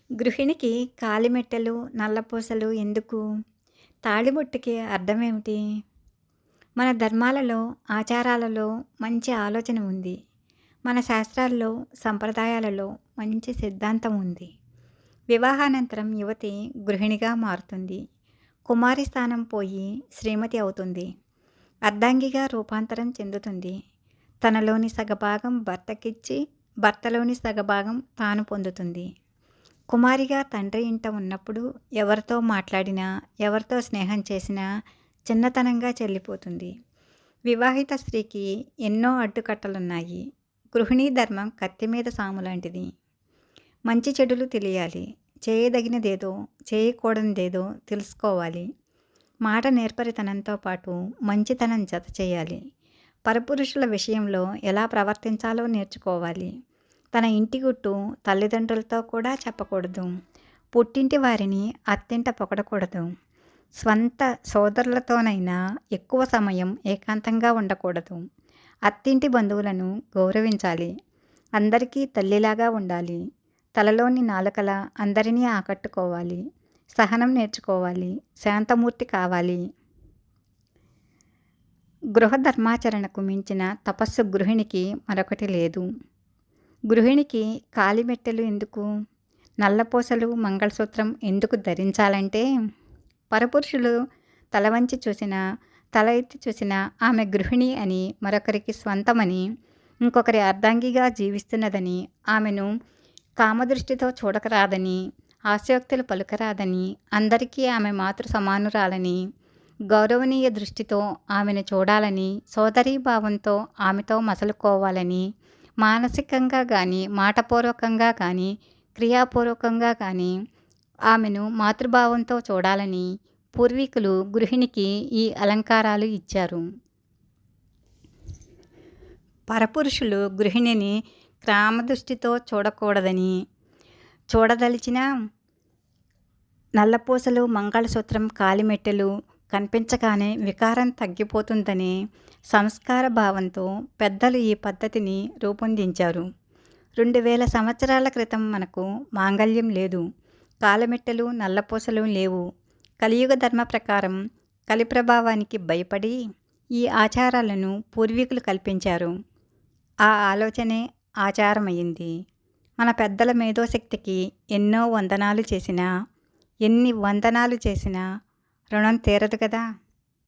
గృహిణికి కాలిమెట్టెలు, నల్లపూసలు ఎందుకు? తాళిబొట్టుకి అర్థమేమిటి? మన ధర్మాలలో, ఆచారాలలో మంచి ఆలోచన ఉంది. మన శాస్త్రాల్లో, సంప్రదాయాలలో మంచి సిద్ధాంతం ఉంది. వివాహానంతరం యువతి గృహిణిగా మారుతుంది. కుమారి స్థానం పోయి శ్రీమతి అవుతుంది. అర్ధాంగిగా రూపాంతరం చెందుతుంది. తనలోని సగభాగం భర్తకిచ్చి, భర్తలోని సగభాగం తాను పొందుతుంది. కుమారిగా తండ్రి ఇంట ఉన్నప్పుడు ఎవరితో మాట్లాడినా, ఎవరితో స్నేహం చేసినా చిన్నతనంగా చెల్లిపోతుంది. వివాహిత స్త్రీకి ఎన్నో అడ్డుకట్టలున్నాయి. గృహిణీ ధర్మం కత్తి మీద సాము లాంటిది. మంచి చెడులు తెలియాలి. చేయదగినదేదో, చేయకూడనిదేదో తెలుసుకోవాలి. మాట నేర్పరితనంతో పాటు మంచితనం జత చేయాలి. పరపురుషుల విషయంలో ఎలా ప్రవర్తించాలో నేర్చుకోవాలి. తన ఇంటి గుట్టు తల్లిదండ్రులతో కూడా చెప్పకూడదు. పుట్టింటి వారిని అత్తింట పొగడకూడదు. స్వంత సోదరులతోనైనా ఎక్కువ సమయం ఏకాంతంగా ఉండకూడదు. అత్తింటి బంధువులను గౌరవించాలి. అందరికీ తల్లిలాగా ఉండాలి. తలలోని నాలుకల అందరినీ ఆకట్టుకోవాలి. సహనం నేర్చుకోవాలి. శాంతమూర్తి కావాలి. గృహ ధర్మాచరణకు మించిన తపస్సు గృహిణికి మరొకటి లేదు. గృహిణికి కాలిమెట్టెలు ఎందుకు? నల్లపూసలు, మంగళసూత్రం ఎందుకు ధరించాలంటే, పరపురుషులు తల వంచి చూసినా, తల ఎత్తి చూసినా ఆమె గృహిణి అని, మరొకరికి స్వంతమని, ఇంకొకరి అర్ధాంగిగా జీవిస్తున్నదని, ఆమెను కామదృష్టితో చూడకరాదని, హాస్యోక్తులు పలుకరాదని, అందరికీ ఆమె మాతృ సమానురాలని, గౌరవనీయ దృష్టితో ఆమెను చూడాలని, సోదరీభావంతో ఆమెతో మసలుకోవాలని, మానసికంగా కానీ, మాటపూర్వకంగా కానీ, క్రియాపూర్వకంగా కానీ ఆమెను మాతృభావంతో చూడాలని పూర్వీకులు గృహిణికి ఈ అలంకారాలు ఇచ్చారు. పరపురుషులు గృహిణిని కామదృష్టితో చూడకూడదని, చూడదలిచిన నల్లపూసలు, మంగళసూత్రం, కాలిమెట్టెలు కనిపించగానే వికారం తగ్గిపోతుందనే సంస్కార భావంతో పెద్దలు ఈ పద్ధతిని రూపొందించారు. 2000 సంవత్సరాల క్రితం మనకు మాంగల్యం లేదు. కాలిమెట్టెలు, నల్లపూసలు లేవు. కలియుగ ధర్మ ప్రకారం కలి ప్రభావానికి భయపడి ఈ ఆచారాలను పూర్వీకులు కల్పించారు. ఆ ఆలోచనే ఆచారమైంది. మన పెద్దల మేధోశక్తికి ఎన్ని వందనాలు చేసినా రుణం తీరదు కదా.